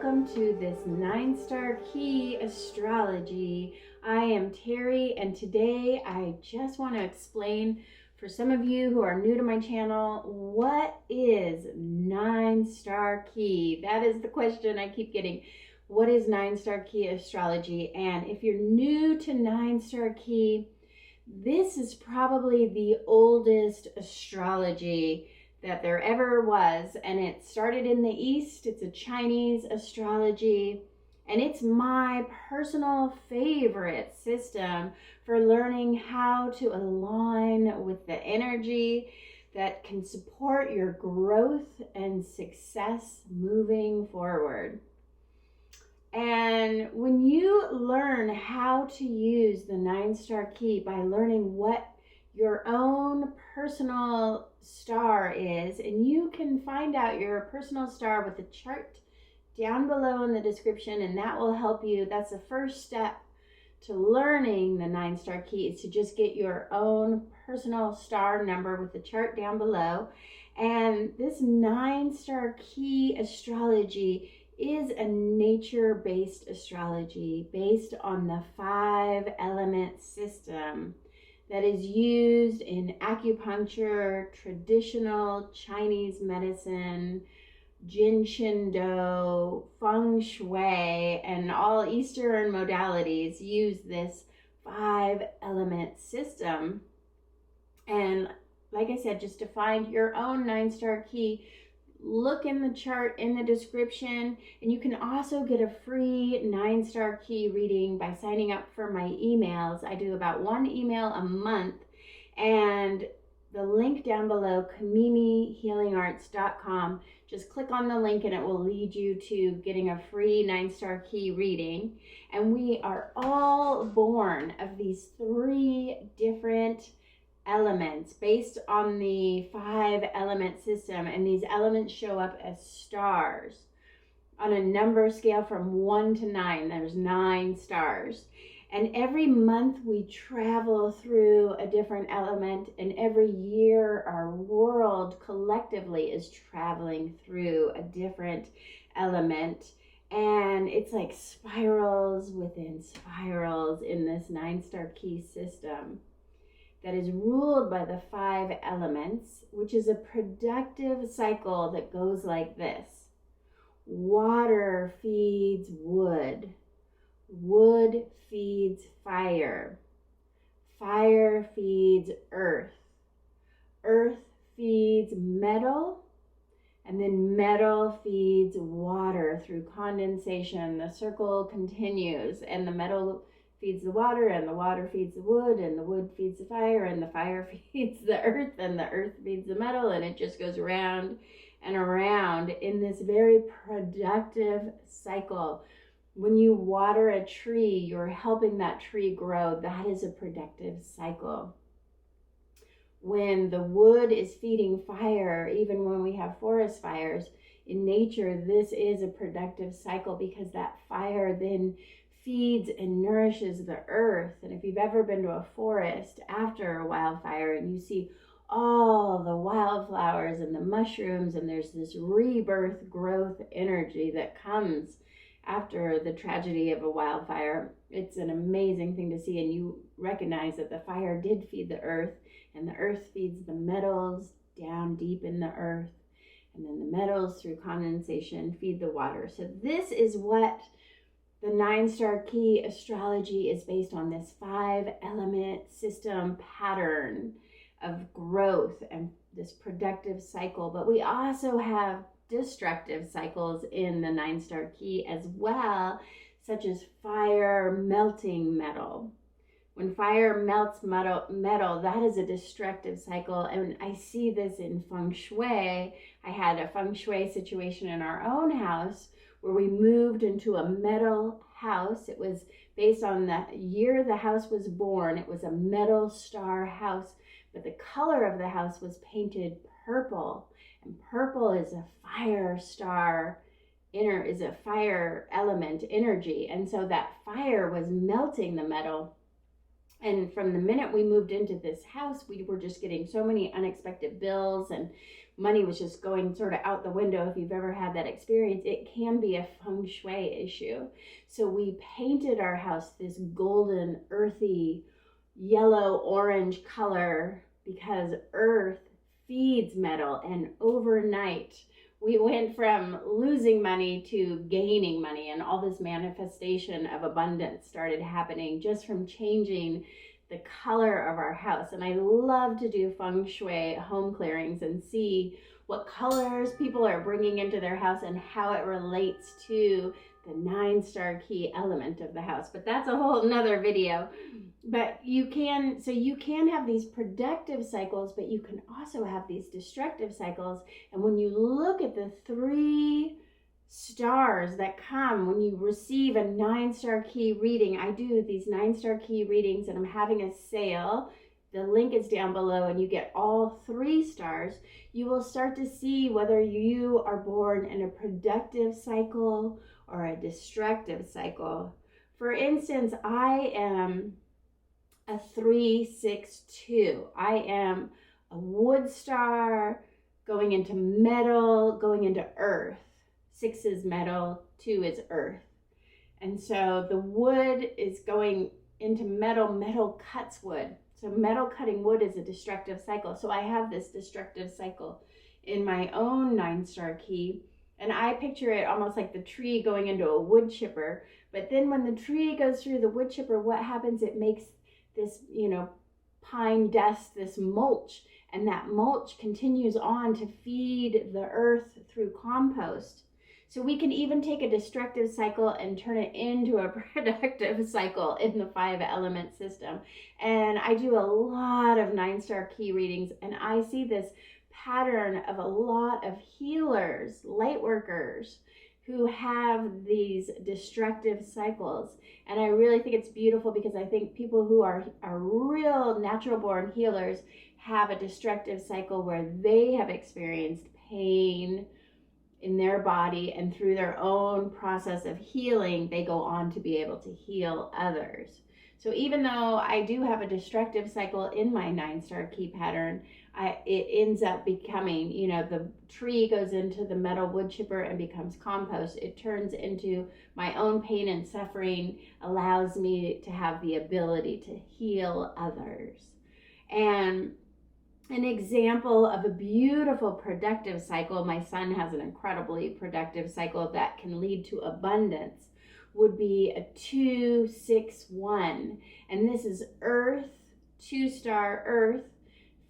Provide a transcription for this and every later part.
welcome to this 9-Star Ki Astrology. I am Terry, and today I just want to explain for some of you who are new to my channel, what is 9-Star Ki? That is the question I keep getting. What is 9-Star Ki Astrology? And if you're new to 9-Star Ki, this is probably the oldest astrology that there ever was, and it started in the East. It's a Chinese astrology, and it's my personal favorite system for learning how to align with the energy that can support your growth and success moving forward. And when you learn how to use the 9-Star Ki by learning what your own personal star is, and you can find out your personal star with a chart down below in the description, and that will help you. That's the first step to learning the 9-Star Ki, is to just get your own personal star number with the chart down below. And this 9-Star Ki astrology is a nature-based astrology based on the 5-element system that is used in acupuncture, traditional Chinese medicine, Jin Shin Do, Feng Shui, and all Eastern modalities use this 5-element system. And like I said, just to find your own 9-Star Ki, look in the chart in the description, and you can also get a free 9-Star Ki reading by signing up for my emails. I do about one email a month, and the link down below, kamimihealingarts.com, just click on the link and it will lead you to getting a free 9-Star Ki reading. And we are all born of these 3 different elements based on the 5-element system, and these elements show up as stars on a number scale from 1 to 9. There's 9 stars, and every month we travel through a different element, and every year our world collectively is traveling through a different element. And it's like spirals within spirals in this 9-Star Ki system that is ruled by the 5 elements, which is a productive cycle that goes like this. Water feeds wood. Wood feeds fire. Fire feeds earth. Earth feeds metal. And then metal feeds water through condensation. The circle continues, and the metal feeds the water, and the water feeds the wood, and the wood feeds the fire, and the fire feeds the earth, and the earth feeds the metal, and it just goes around and around in this very productive cycle. When you water a tree, you're helping that tree grow. That is a productive cycle. When the wood is feeding fire, even when we have forest fires in nature, this is a productive cycle, because that fire then feeds and nourishes the earth. And if you've ever been to a forest after a wildfire and you see all the wildflowers and the mushrooms, and there's this rebirth growth energy that comes after the tragedy of a wildfire, it's an amazing thing to see. And you recognize that the fire did feed the earth, and the earth feeds the metals down deep in the earth, and then the metals through condensation feed the water. So this is what the 9-Star Ki astrology is based on, this 5-element system pattern of growth and this productive cycle. But we also have destructive cycles in the 9-Star Ki as well, such as fire melting metal. When fire melts metal, that is a destructive cycle. And I see this in Feng Shui. I had a Feng Shui situation in our own house where we moved into a metal house. It was based on the year the house was born. It was a metal star house, but the color of the house was painted purple. And purple is a fire star, is a fire element energy. And so that fire was melting the metal. And from the minute we moved into this house, we were just getting so many unexpected bills, and money was just going sort of out the window. If you've ever had that experience, it can be a feng shui issue. So we painted our house this golden, earthy, yellow, orange color because earth feeds metal. And overnight, we went from losing money to gaining money, and all this manifestation of abundance started happening just from changing the color of our house. And I love to do feng shui home clearings and see what colors people are bringing into their house and how it relates to the 9-star key element of the house. But that's a whole nother video. But you can have these productive cycles, but you can also have these destructive cycles. And when you look at the 3 stars that come when you receive a 9-star key reading, I do these 9-star key readings, and I'm having a sale. The link is down below, and you get all 3 stars. You will start to see whether you are born in a productive cycle or a destructive cycle. For instance, I am a 3-6-2. I am a wood star going into metal, going into earth. 6 is metal, 2 is earth. And so the wood is going into metal. Metal cuts wood. So metal cutting wood is a destructive cycle. So I have this destructive cycle in my own 9-star key. And I picture it almost like the tree going into a wood chipper. But then when the tree goes through the wood chipper, what happens? It makes this, pine dust, this mulch. And that mulch continues on to feed the earth through compost. So we can even take a destructive cycle and turn it into a productive cycle in the 5 element system. And I do a lot of 9-star key readings, and I see this pattern of a lot of healers, light workers, who have these destructive cycles. And I really think it's beautiful, because I think people who are real natural born healers have a destructive cycle where they have experienced pain in their body, and through their own process of healing, they go on to be able to heal others. So even though I do have a destructive cycle in my 9-star key pattern, it ends up becoming, the tree goes into the metal wood chipper and becomes compost. It turns into my own pain and suffering, allows me to have the ability to heal others. And an example of a beautiful productive cycle, my son has an incredibly productive cycle that can lead to abundance, would be a 2-6-1. And this is earth, 2-star earth,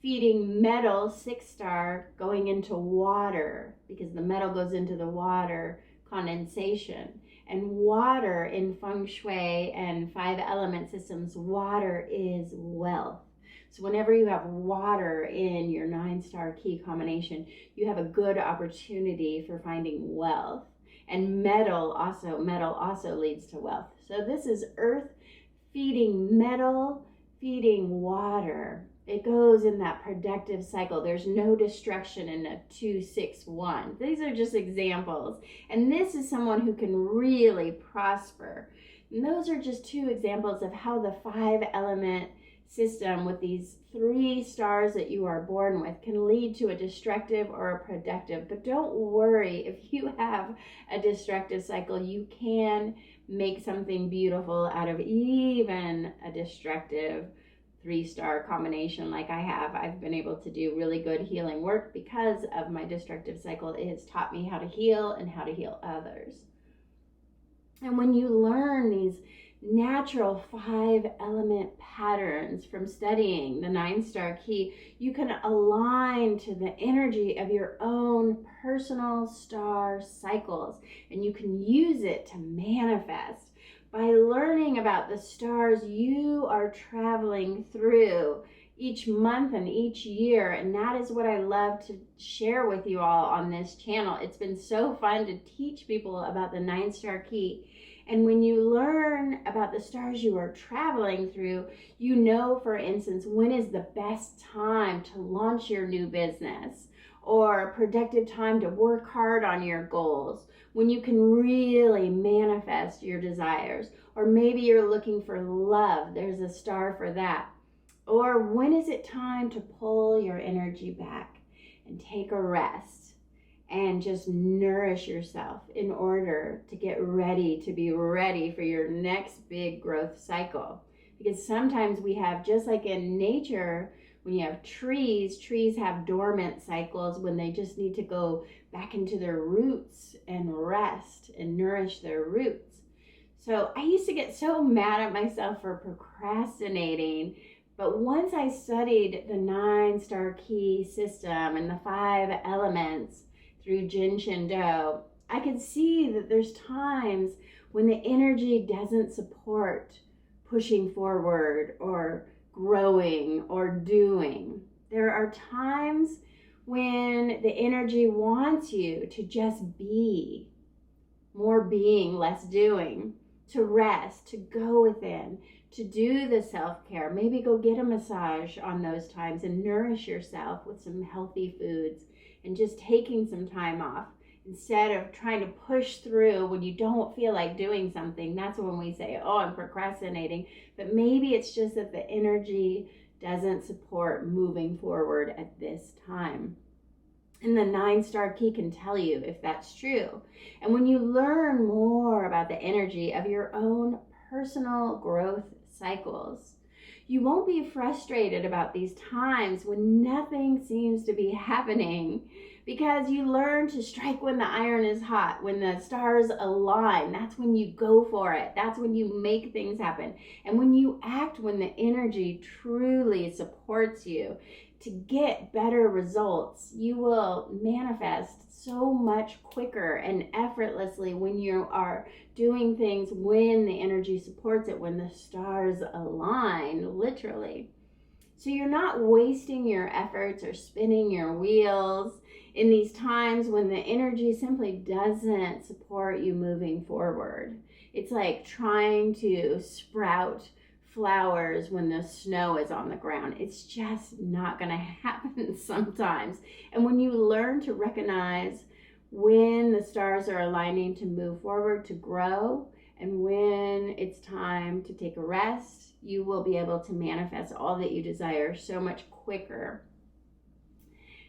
feeding metal, 6-star, going into water, because the metal goes into the water, condensation. And water in feng shui and 5 element systems, water is wealth. So whenever you have water in your 9-star key combination, you have a good opportunity for finding wealth. And metal also leads to wealth. So this is earth feeding metal, feeding water. It goes in that productive cycle. There's no destruction in a 2-6-1. These are just examples. And this is someone who can really prosper. And those are just 2 examples of how the 5 element system with these 3 stars that you are born with can lead to a destructive or a productive. But don't worry, if you have a destructive cycle, you can make something beautiful out of even a destructive 3-star combination like I have. I've been able to do really good healing work because of my destructive cycle. It has taught me how to heal and how to heal others. And when you learn these natural 5 element patterns from studying the 9-star key, you can align to the energy of your own personal star cycles, and you can use it to manifest by learning about the stars you are traveling through each month and each year. And that is what I love to share with you all on this channel. It's been so fun to teach people about the 9-star key And when you learn about the stars you are traveling through, you know, for instance, when is the best time to launch your new business, or a productive time to work hard on your goals, when you can really manifest your desires. Or maybe you're looking for love, there's a star for that. Or when is it time to pull your energy back and take a rest and just nourish yourself in order to get ready to be ready for your next big growth cycle. Because sometimes we have, just like in nature, when you have trees have dormant cycles when they just need to go back into their roots and rest and nourish their roots. So I used to get so mad at myself for procrastinating, but once I studied the 9 Star Ki system and the 5 elements through Jin Shin Do, I could see that there's times when the energy doesn't support pushing forward or growing or doing. There are times when the energy wants you to just be, more being, less doing, to rest, to go within, to do the self-care. Maybe go get a massage on those times and nourish yourself with some healthy foods and just taking some time off instead of trying to push through when you don't feel like doing something. That's when we say, oh, I'm procrastinating. But maybe it's just that the energy doesn't support moving forward at this time. And the 9 Star Ki can tell you if that's true. And when you learn more about the energy of your own personal growth cycles, you won't be frustrated about these times when nothing seems to be happening, because you learn to strike when the iron is hot, when the stars align. That's when you go for it. That's when you make things happen. And when you act when the energy truly supports you to get better results, you will manifest so much quicker and effortlessly when you are doing things when the energy supports it, when the stars align, literally. So you're not wasting your efforts or spinning your wheels in these times when the energy simply doesn't support you moving forward. It's like trying to sprout flowers when the snow is on the ground. It's just not going to happen sometimes. And when you learn to recognize when the stars are aligning to move forward, to grow, and when it's time to take a rest, you will be able to manifest all that you desire so much quicker.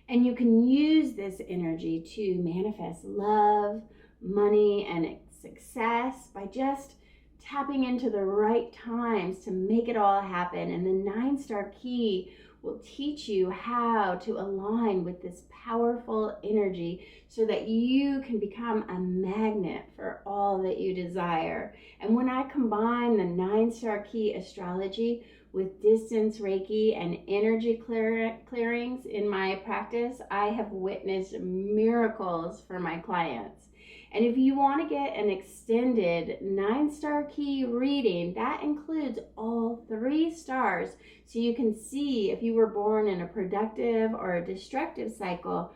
And you can use this energy to manifest love, money, and success by just tapping into the right times to make it all happen. And the 9 Star Ki will teach you how to align with this powerful energy so that you can become a magnet for all that you desire. And when I combine the 9 Star Ki Astrology with distance Reiki and energy clearings in my practice, I have witnessed miracles for my clients. And if you want to get an extended 9 Star Ki reading, that includes all 3 stars, so you can see if you were born in a productive or a destructive cycle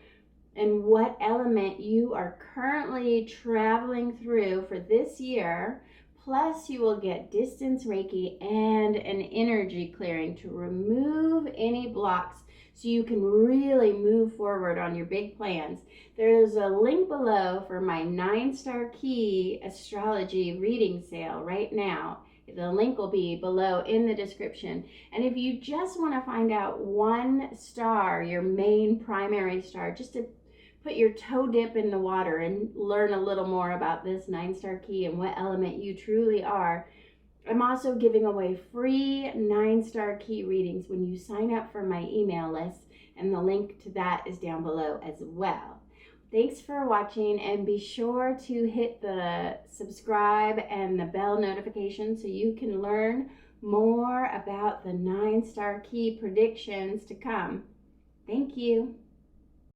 and what element you are currently traveling through for this year. Plus, you will get distance Reiki and an energy clearing to remove any blocks so you can really move forward on your big plans. There's a link below for my 9 Star Ki Astrology reading sale right now. The link will be below in the description. And if you just want to find out one star, your main primary star, just to put your toe dip in the water and learn a little more about this 9 Star Ki and what element you truly are, I'm also giving away free 9 Star Ki readings when you sign up for my email list, and the link to that is down below as well. Thanks for watching, and be sure to hit the subscribe and the bell notification so you can learn more about the 9 Star Ki predictions to come. Thank you.